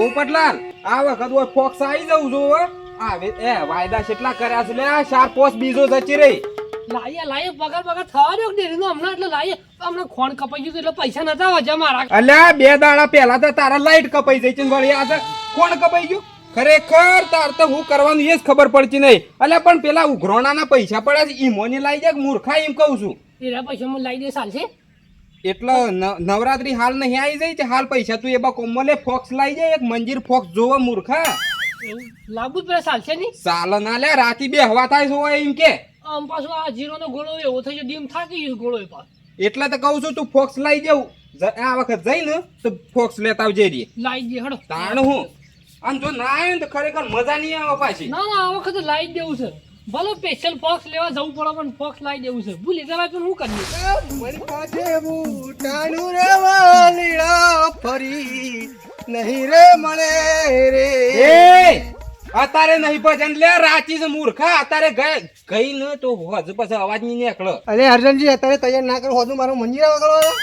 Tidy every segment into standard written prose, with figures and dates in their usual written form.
પોપટલાલ આ વખત ઓય ફોક્સ આવી જવું જો આવે એ વાયદા કેટલા કર્યા છે લે આ 4-5 બીજો જચી રહી લાઈએ પગાર થવા દો ડેરીનો હમણાં એટલે લાઈએ હમણાં ખોણ કપાઈ ગયું એટલે પૈસા નતા વજે મારા અલ્યા 2 દાડા પહેલા તો તારા લાઈટ કપાઈ જઈ છે વળી આ કોણ કપાઈ ગયું ખરેખર તાર તો હું કરવાનું એ જ ખબર પડતી નહીં અલ્યા પણ પેલા ઉઘરોણાના પૈસા પડ્યા છે ઈમોની લાઈ જાય મૂર્ખા એમ કહું છું એના પૈસા મને લાઈ દે ચાલશે એટલે નવરાત્રી હાલ નહીં આવી જાય તે હાલ પૈસા તું એબા કોમલે ફોક્સ લાઈ જાય એક મંજીર ફોક્સ જોવા મૂર્ખા એવું લાવવું જ પડે ચાલશે નહીં સાલ ના લે રાતી બે હવા થાય છે એમ કે આમ પાછો આ જીરોનો ગોળો એવો થઈ ગયો ડીમ થાકી ગયો ગોળો એ પાછો એટલે તો કહું છું તું ફોક્સ લઈ જાવ આ વખત જઈને તો ફોક્સ લેતા આવજે રે લાઈ દે હડો તાણ હું આમ જો ના આવે ને તો ખરેખર મજા નહીં આવે પાછી ના આ વખત લાઈ દેવું છે ભલે સ્પેશિયલ ફોક્સ લેવા જવું પડે પણ ફોક્સ લાઈ દેવું છે ભૂલી જવાય પણ હું કરીએ મન પાસે બૂટાનું રેવા લીડા ફરી નહીં રે મળે રે એ અતારે નહીં ભજન લે રાચી છે મૂર્ખા અતારે ગઈ ન તો હજુ પછી અવાજ નહીં નીકળે અરે અર્જનજી અત્યારે તૈયાર ના કરો હોતું મારું મંજીરા વગાડવા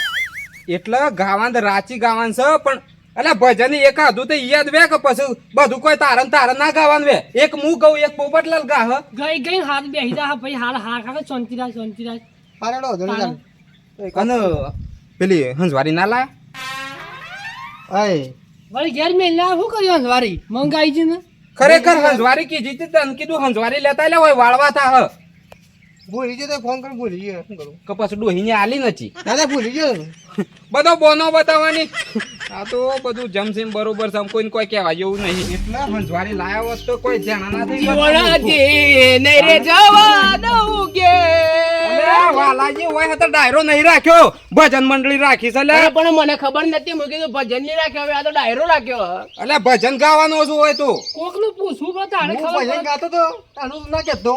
એટલે ગાવાન તો રાચી ગાવાન છે પણ અલે ભજન એક આધું તો યાદ વે કે પછી બધું કોઈ તારણ ના ગાવાનું વે એક હું ગઉં એક પોપટલાલ ગા હ ગઈ હાથ બેહી જા ભાઈ હાલ હા ખાકે શાંતિરાજ હારેડો ધણી અને પેલી હંસવારી ના લાય આય વળી ઘેર મેં લા શું કર્યું હંસવારી મંગાઈ છે ને ખરેખર હંસવારી કીધી હતી તને કીધું હંસવારી લેતા લે હોય વાળવા થા હ ભૂલી ગયો તો ફોન કરી ભૂલી ગયો શું કરું કે પછી ડોહીને આલી નથી દાદા ભૂલી ગયો બધો બોનો બતાવવાની આ તો બધું જમસીમ બરોબર છે કોઈને કોઈ કહેવા જેવું નહીં એટલે હંસવારી લાયા હોત તો કોઈ જાણા ના થઈ વાલાજી હોય તો ડાયરો નહીં રાખ્યો ભજન મંડળી રાખી છે લે પણ મને ખબર નથી મૂકી તો ભજન નહીં રાખ્યો હવે આ તો ડાયરો રાખ્યો એટલે ભજન ગાવાનો શું હોય તો કોક નું પૂછવું પણ તારે હું ખબર ભજન ગાતો તો તાનું ના કહેતો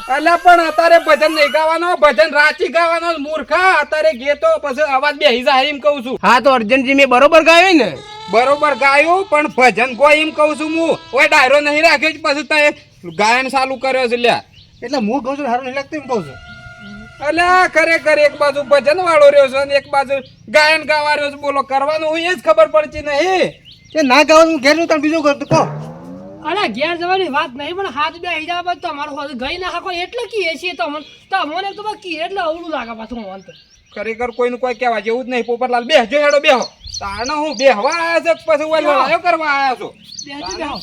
એટલે પણ અત્યારે ભજન નહીં ગાવાનો ભજન રાચી ગાવાનો મૂર્ખા અત્યારે ગેતો પછી અવાજ બેહી જાય એમ કહું છું હા તો અર્જનજી મેં બરોબર ગાયો ને બરોબર ગાયું પણ ભજન કોઈ એમ કહું છું હું ઓય ડાયરો નહીં રાખ્યો પછી તે ગાયન ચાલુ કર્યો છે લ્યા એટલે હું કહું છું સારું નહીં લાગતું એમ કહું છું અલ્યા ખરેખર એક બાજુ ભજન વાળો રહ્યો છે અને એક બાજુ ગાયન ગાવા રહ્યો છે બોલો કરવાનું હું એ જ ખબર પડતી નહીં કે ના ગાવાનું ઘેર નું તાર બીજું કરતું કહો અરે ઘેર જવાની વાત નહીં પણ હાથ બેહી જા બાદ તમારું હાથ ગઈ ના હાકો એટલે કીએ છીએ તમને તો બાકી એટલે અવળું લાગે પાછું મને તો ખરેખર કોઈનું કોઈ કહેવા જેવું જ નહીં પોપટલાલ બેહજો હેડો બેહો તાણે હું બેહવા આવ્યા છે પછી ઓય લડાયો કરવા આવ્યા છો બેહો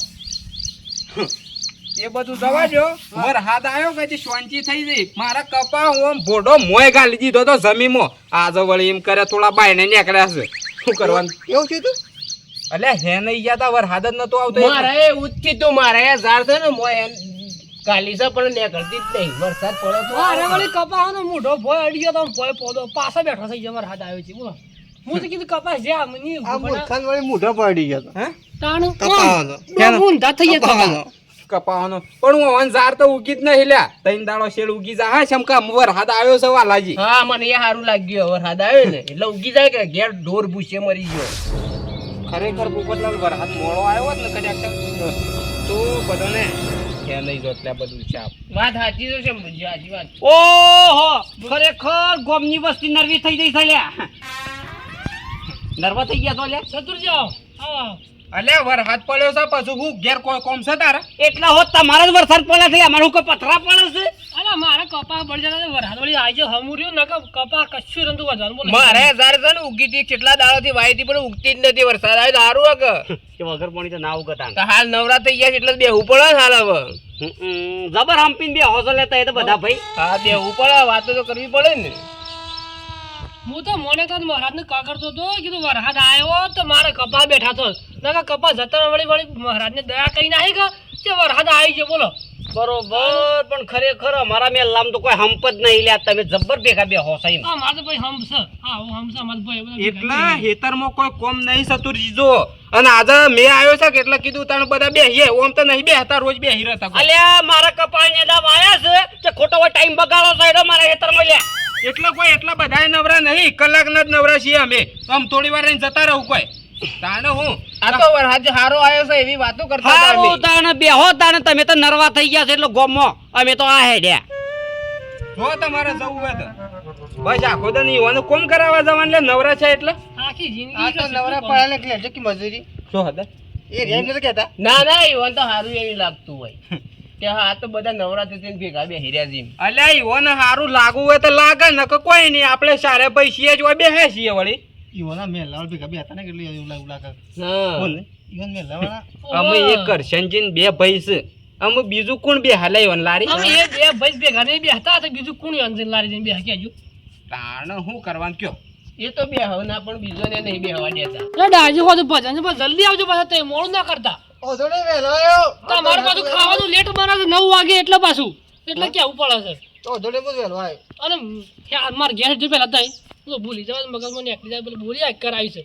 એ બધું જવા જો વર હાથ આવ્યો કે શાંતિ થઈ જઈ મારા કપા ઓમ ભોડો મોય ગાલી દીધો તો જમીનમાં આજે વળી એમ કરે થોડા બાયને નીકળ્યા છે શું કરવાનું એવું છે તું અલ્યા હે નહીં ગયા વર હાથ જ નતો આવતો મારે ઉચકી તું મારે ઝાડ છે ને મોય કાલી છે પણ નીકળતી જ નહીં વરસાદ પડે તો અરે વળી કપાનો મોઢો ભોય અડ્યો તો ભોય પોદો પાછો બેઠો થઈ જમર હાથ આવ્યો છે બોલો હું તો કીધું કપાસ જે આમની આ મૂર્ખાન વળી મૂઢા પડી ગયો હે તાણ કપાવાનો. ઊંધા થઈ ગયા કપાવાનો પણ હું હવન ઝાડ તો ઉગી જ નહીં લ્યા તૈન દાડો શેડ ઉગી જા હા શમકા વર હાથ આવ્યો છે વાલાજી હા મને એ સારું લાગ્યું વરસાદ આવ્યો ને એટલે ઉગી જાય કે ઘેર ઢોર ભૂસે મરી ગયો ખરેખર પોપટલાલ વર હાથ મોડો આવ્યો જ ને કદાચ તો બધો ને કે નહીં જોત લે બધું ચાપ વાત સાચી તો છે મુજી સાચી વાત ઓહો ખરેખર ગોમની વસ્તી નરવી થઈ જઈ છે લ્યા નર્વા થઈ ગયા તો લે ચતુર જાઓ આવો અલે વર હાથ પડ્યો છે પાછું હું ઘેર કોઈ કોમ છે તારા એટલા હોત તમારા જ વરસાદ પડે છે અમારું કોઈ પથરા પડે છે અરે મારે કપા બળી જાય વરસાદ વળી આવી જાય હમુર્યો ન કપા કશું રંધુ વધવાનું બોલે મારે ઝાડ છે ને ઉગી હતી કેટલા દાડોથી વાયથી પણ ઉગતી જ નથી વરસાદ આવે તો સારું કે વગર પાણી તો ના ઉગતા તો હાલ નવરા થઈ ગયા છે એટલે બેહવું પડે ને હાલ હવે જબર હંપીને બે હોસો લેતા એ તો બધા ભાઈ હા બેહવું પડે વાતો તો કરવી પડે ને હું તો મોને તો મહારાજને કાકરતો હતો કીધું વરસાદ આવ્યો તો મારે કપા બેઠા તો નકા કપા જતા વળી મહારાજને દયા કરી નાખી કે વરસાદ આવી ગયો બોલો બરોબર પણ ખરેખર અમારા મેલામ તો કોઈ હંપ જ નહીં લ્યા તમે જબ્બર ભેગા બે હોસ એમ હા મારે તો ભાઈ હમ છે હા હું હમ છે અમારે ભાઈ બધા એટલે હેતરમાં કોઈ કોમ નહીં સતુર જીજો અને આજે મેં આવ્યો છે કે એટલે કીધું તને બધા બેહીએ ઓમ તો નહીં બેહતા રોજ બેહી રહેતા કોઈ. અલ્યા મારા કપાળને દાબ આયા છે કે ખોટો ટાઈમ બગાડો છો એટલે મારા હેતરમાં લ્યા એટલે કોઈ એટલા બધા નવરા નહીં કલાકના જ નવરા છીએ અમે તો આમ થોડી વાર રહીને જતા રહું કોઈ તાણે હું આ તો વરસાદ હારો આવ્યો છે એવી વાતો કરતા હતા અમે. હારું તાણે બેહો તાણે તમે તો નરવા થઈ ગયા છે એટલે ગોમમાં અમે તો આ હેડ્યા જો તમારે જવું હોય તો બસ આખો તો નહીં હોવાનું કોમ કરાવવા જવાનું લે નવરા છે એટલે આખી આ જિંદગી તો નવરા પડેલા એટલે કે મજૂરી શું હતા એ રેમ નથી કહેતા ના ના ઈવન તો સારું એવું લાગતું હોય કે હા આ તો બધા નવરાત્રી થઈને ભેગા બે હીર્યા જીમ અલ્યા ઈવોને સારું લાગુ હોય તો લાગે ને કે કોઈ નહીં આપણે સારે પૈસી જ હોય બેહે છીએ વળી ઈવોના મેલા ભેગા બે હતા ને કેટલી એવું લાગે હા બોલ ઈવન મેલા વાળા અમે એક કરશનજી ને બે ભાઈ છે અમે બીજું કોણ બે હાલે ઈવન લારી અમે એ બે ભાઈ ભેગા નહીં બેહતા હતા બીજું કોણ અંજન લારી જઈને બેહ કેજો તાણ શું કરવાનું કયો એ તો બે હવે ના પણ બીજો ને નહીં બેહવા દેતા એટલે ડાજી હોતું ભજન છે પણ જલ્દી આવજો પાછા તે મોડું ના કરતા ઓધો ને વેલો આવ્યો તમારે પાછું ખાવાનું લેટ બને છે 9 વાગે એટલે પાછું એટલે કેવું પડે છે તો ઓધો ને બહુ વેલો આવ્યો અને મારે ઘેર જો પેલા તઈ ભૂલી જવા મગજમાં નીકળી જાય પેલું બોલી કરાવી છે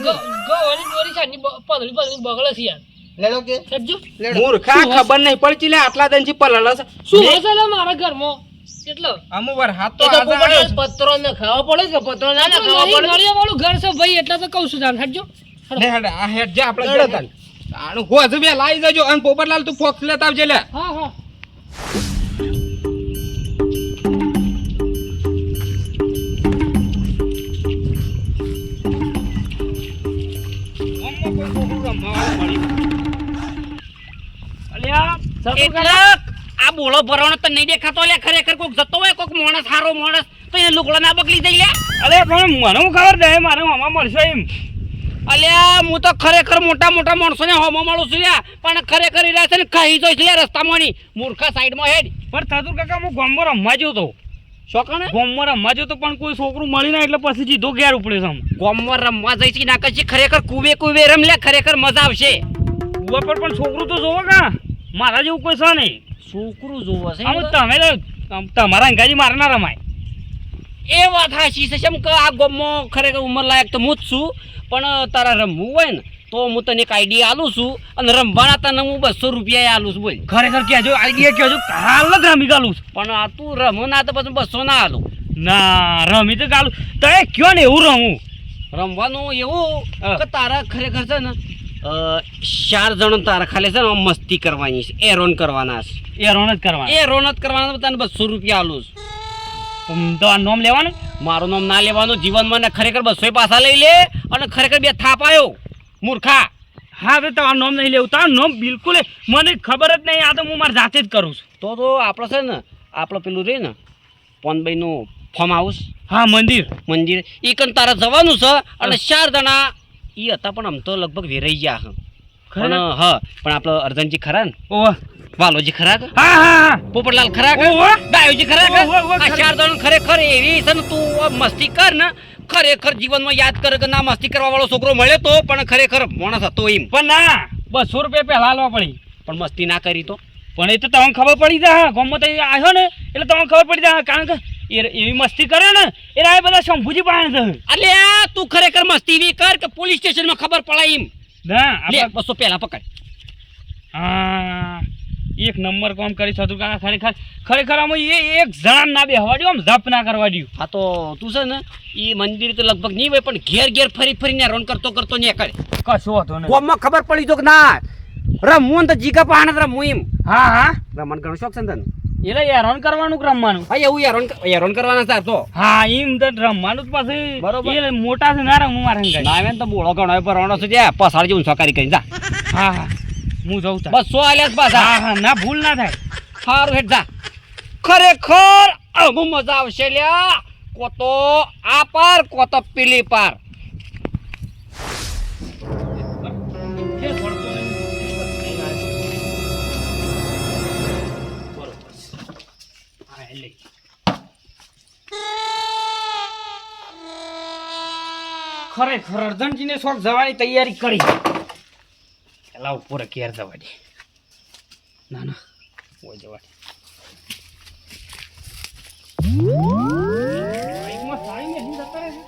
ગવાની દોરી છે પંદરી બગડે છે યાર લેલો કે હેડજો મૂર્ખા ખબર નહીં પડતી લે આટલા દનથી પલળ છે શું હશે લે મારા ઘરમાં એટલે અમુ વર હાથ તો એ તો આજે આવ્યો છે. પત્રો ને ખાવા પડે કે પત્રો ના ના ખાવા પડે નળિયા વાળું ઘર છે ભાઈ એટલે તો કહું છું તાન હેડજો લે હેડ આ હેડ જે આપણે ઘરે તાણ તાણ હોજ બે લાઈ જજો અને પોપટલાલ તું ફોક્સ લેતા આવજે લે હા હા અલ્યા એટલે આ બોલો ભરવાનો તો નહીં દેખાતો લે ખરેખર કોક જતો હોય કોક માણસ સારો માણસ તો એ લુગડા ના બગલી દઈ લે અરે પણ મને હું ખબર દે મારે મામા મળશે એમ અલ્યા હું તો ખરેખર મોટા મોટા માણસો ને હોમો મળું છું લ્યા પણ ખરેખર રહ્યા છે ને ખાઈ જોઈશ લે રસ્તામાં ની મૂર્ખા સાઈડમાં હેડ પણ થતું કાકા હું ગામમાં રમવા જ્યો તો શોકણે ગામમાં રમવા જ્યો તો પણ કોઈ છોકરું મળી ના એટલે પછી જીધો ઘેર ઉપડે છે આમ. ગોમમાં રમવા જઈશ ના કશી ખરેખર કુવે રમ લે ખરેખર મજા આવશે ઉવા પર પણ છોકરું તો જોવો કા મારા જેવું કોઈ છે નહીં છોકરું જોવો છે આમ તમે તો તમારા અંગાજી મારે ના રમાય એ વાત હાચી છે કેમ કે આ ગોમમાં ખરેખર ઉંમર લાયક તો હું જ છું પણ તારા રમવું હોય ને તો હું તને એક આઈડિયા આલું છું અને રમવાના તને હું 200 રૂપિયા આલું છું બોલ ખરેખર કહેજો આઈડિયા કહેજો હાલ જ રમી ગાલું છું. પણ આ તું રમો ના તો પછી 200 ના આલું ના રમી તો ગાલું તો એ કયો ને એવું રમું રમવાનું એવું હા. કે તારા ખરેખર છે ને 4 જણ તારા ખાલી છે ને આમ મસ્તી કરવાની છે એરોન કરવાના છે એ રોન જ કરવા એરોન જ કરવાના તને 200 રૂપિયા આલું છું તો આ નોમ લેવાનું મારું નામ ના લેવાનું જીવનમાં ને ખરેખર 200 પાછા લઈ લે અને ખરેખર બે થાપ આવ્યો મૂર્ખા હા તો તમારું નોમ નહીં લેવું તારું નોમ બિલકુલ મને ખબર જ નહીં આ તો હું મારી જાતે જ કરું છું. તો આપણે છે ને આપણે પેલું રે ને પોનભાઈનું ફાર્મ હાઉસ હા મંદિર મંદિર એ કન તારે જવાનું છે અને 4 જણા એ હતા પણ આમ તો લગભગ વેરાઈ ગયા છે પણ હા પણ આપણે અર્જનજી ખરા ને ઓહ વાલોજી ખરા કે હા હા હા પોપટલાલ ખરા કે ઓહો. ડાયોજી ખરા કે ઓહો, ઓહો, આ ખરા. 4 જણ ખરેખર એવી છે ને તું આ મસ્તી કર ને ખરેખર જીવનમાં યાદ કર કે ના મસ્તી કરવા વાળો છોકરો મળ્યો તો પણ ખરેખર માણસ હતો એમ પણ ના 200 રૂપિયા પહેલા હાલવા પડી પણ મસ્તી ના કરી તો પણ એ તો તમને ખબર પડી જાય ગામમાં તો આવ્યો ને એટલે તમને ખબર પડી જાય કારણ કે એવી મસ્તી કરે ને એ રાય બધા શંભુજી પાસે છે અલે તું ખરેખર મસ્તી એવી કર કે પોલીસ સ્ટેશનમાં ખબર પડાય એમ ના લે આપણે 200 પહેલા પકડ હા એક નંબર કામ કરી સાધુ કાકા ખરેખર આમ એ એક જણા ના બેહવા દો આમ જપ ના કરવા દો હા તો તું છે ને એ મંદિર તો લગભગ નહીં હોય પણ ઘેર ફરીને રોન કરતો ને કરે કશો હતો ને ગામમાં ખબર પડી તો કે ના રમવું તો જીગા પાણ રમવું એમ હા હા રમણ ઘણો શોખ છે ને તને એટલે હેરાન કરવાનું કે રમવાનું હા એવું હેરોન કરવાના છે તો હા એમ તો રમવાનું જ પાછું બરોબર. એ મોટા છે ના રમવું મારે હંગાઈ. ના આવે ને તો બોળો ઘણો પરવાનો છે ત્યાં પસાડ જેવું સકારી કરી જા હા હા હું જઉં છું 200 આલ્યા જ પાછા હા હા ના ભૂલ ના થાય સારું હેઠ જા ખરેખર બહુ મજા આવશે લ્યા કોતો આ પાર કોતો પેલી પાર ખરેખર અર્જનજીને શોખ જવાની તૈયારી કરી પેલા ઉપર ઘેર જવા દે ના ના ઓય જવા દે બાઈકમાં સાડી નહીં જતા રહે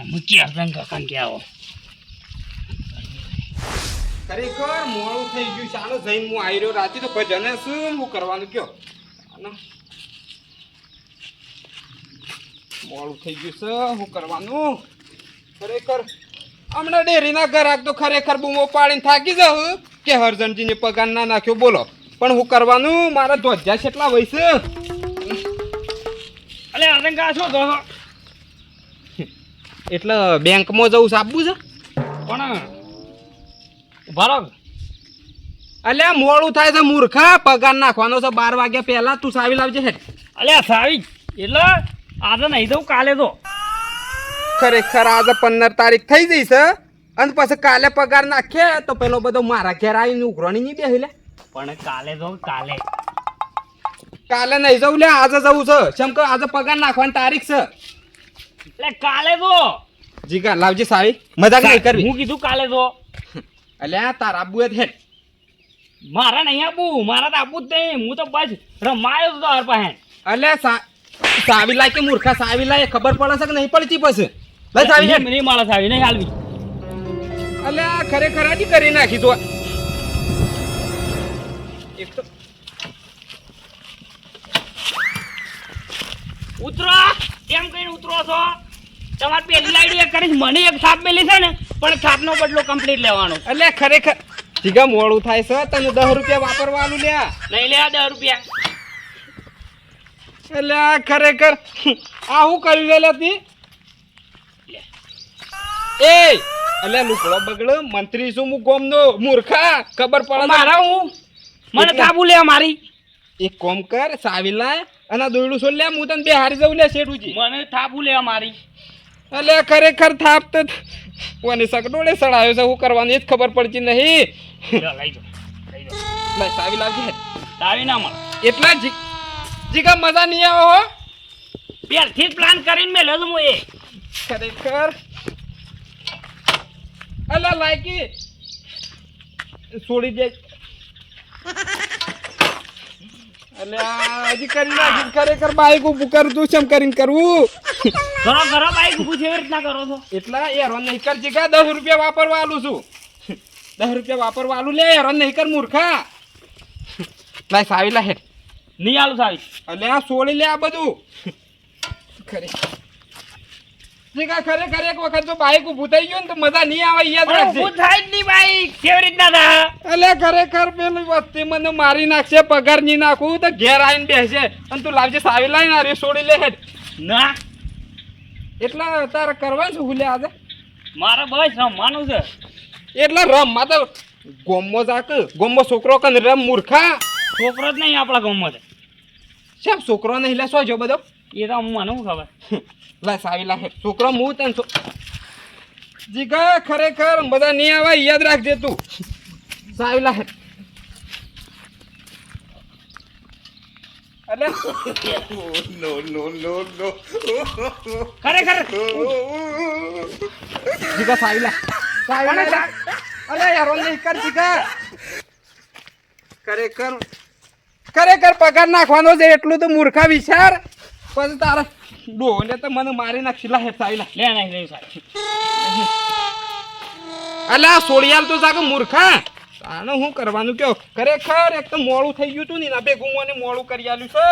મુખ્ય રંગ કાંકે આવો ખરેખર મોડું થઈ ગયું ચાલો જઈને હું આવી રહ્યો રાતે તો ભજને શું હું કરવાનું કયો આનો મોડું થઈ ગયું છે હું કરવાનું ખરેખર હમણાં ડેરીના ગ્રાહક તો ખરેખર બૂમો પાડીને થાકી જાઉં કે હરજનજીને પગાર ના નાખ્યો બોલો. પણ હું કરવાનું, મારા ધ્વજા કેટલા વયસ. અલે આતંકા શું કહો એટલે બેંકમાં જવું છે, આપવું છે. પણ ભરો અલ્યા મોડું થાય છે મૂર્ખા, પગાર નાખવાનો છે 12 વાગ્યા પહેલા. તું સાવી લાવજે હેઠ. અલ્યા સાવી એટલે આજે નહીં દઉં કાલે તો. ખરેખર આજે 15 તારીખ થઈ જઈ છે અને પછી કાલે પગાર નાખે તો પેલો બધો મારા ઘેર આવીને ઉઘરાણી નહીં બેહી લે. પણ કાલે તો કાલે કાલે નહીં જવું લે, આજે જવું છે. કેમ કે આજે પગાર નાખવાની તારીખ છે. એટલે કાલે તો જીગા લાવજે સાવી, મજાક નહીં કરવી. હું કીધું કાલે તો. અલ્યા તારા આબુ જ હેઠ. મારા નહીં આપવું, મારા તો આપવું જ નહીં. હું તો બસ રમાયો તો તાર પાસે. અલ્યા સાવી લાય કે મૂર્ખા, સાવી લાય ખબર પડે છે કે નહીં પડતી પછી. લઈ સાવી હેઠ. નહીં મારા સાવી નહીં હાલવી. અલ્યા ખરેખર આજી કરી નાખી તો. એક તો ઉતરો એમ કહીને ઉતરો છો. તમારે પેલી લાઈડી કરીશ, મને એક સાપ મેલી છે ને, પણ સાપનો બદલો કમ્પ્લીટ લેવાનો. અલ્યા ખરેખર જીગા મોડું થાય છે, તને 10 રૂપિયા વાપરવાનું લ્યા. નહીં લે 10 રૂપિયા. અલ્યા ખરેખર આ હું કરી રહેલા હતી. એ અલ્યા લુકડો બગડો, મંત્રી છું હું ગોમનો, મૂર્ખા ખબર પડે. મારા હું મને તાબુ લે મારી. એક કોમ કર, સાવી લાય અને દોયડું છોડ લે, હું તને બેહારી જવું લે શેઠુજી. મને થાપુ લે મારી. અલ્યા ખરેખર થાપ તો કોની સકડોળે સડાયો છે, હું કરવાનું એ જ ખબર પડતી નહીં. લઈ જાઓ લઈ જાઓ. લાય સાવી લાવજે. તાવી ના મળે. એટલા જીગા મજા નહીં આવે હો. પહેલથી જ પ્લાન કરીને મેલ્યો છું હું એ. ખરેખર અલા લાયકી છોડી દે. અલ્યા હજી કરી નાખી. ખરેખર બાઈક ઊભું કરતું છે, એમ કરીને કરવું. કરો કરો બાઈક ઊભું છે એવી રીતના કરો છો. એટલા હેરાન નહીં કર જીગા, 10 રૂપિયા વાપરવા આલું છું. 10 રૂપિયા વાપરવા આલું લે, હેરાન નહીં કર મૂર્ખા. લાય સાવી લા હેઠ. નહીં આલું સાવી. અલ્યા છોડી લે આ બધું. ખરે જીગા ખરેખર એક વખત જો બાઈક ઊભું થઈ ગયું ને તો મજા નહીં આવે, યાદ પણ રાખજે. ઊભું થાય જ નહીં બાઈક. કેવી રીતના થાય? અલ્યા ખરેખર પેલી વસ્તી મને મારી નાખશે, પગાર નહીં નાખું તો ઘેર આવીને બેસશે અને તું લાવજે સાવી લાઈને આ રે છોડી લે હેઠ. ના એટલા તારે કરવાનું છે હુલે આજે. મારે બસ રમવાનું છે. એટલે રમમાં તો ગોમો જાક, ગોમો છોકરો કને રમ મૂર્ખા. છોકરો જ નહીં આપણા ગામમાં તો. શેમ છોકરો નહીં લે, શું જો બધો. એ તો મને શું ખબર. લા સાવી લા હેઠ. છોકરો હું તને જીગા ખરેખર બધા નહીં આવે, યાદ રાખજે તું. સાવી લા હેઠ. અલે ખરેખર જીગા સાવી લા. સાવી લા. અલે યાર નહીં કર જીગા. ખરેખર પગાર નાખવાનો છે એટલું તો મૂર્ખા વિચાર. પછી તારા ડોલે તો મને મારી નાખી. લા હેઠ સાવી લા. લે નહીં લે સાહેબ. અલા સોડિયાલ તો જાગે મૂર્ખા. આને હું કરવાનું કયો. ખરેખર એક તો મોડું થઈ ગયું તું ને, ના ભેગું મને મોડું કરી આલ્યું છે.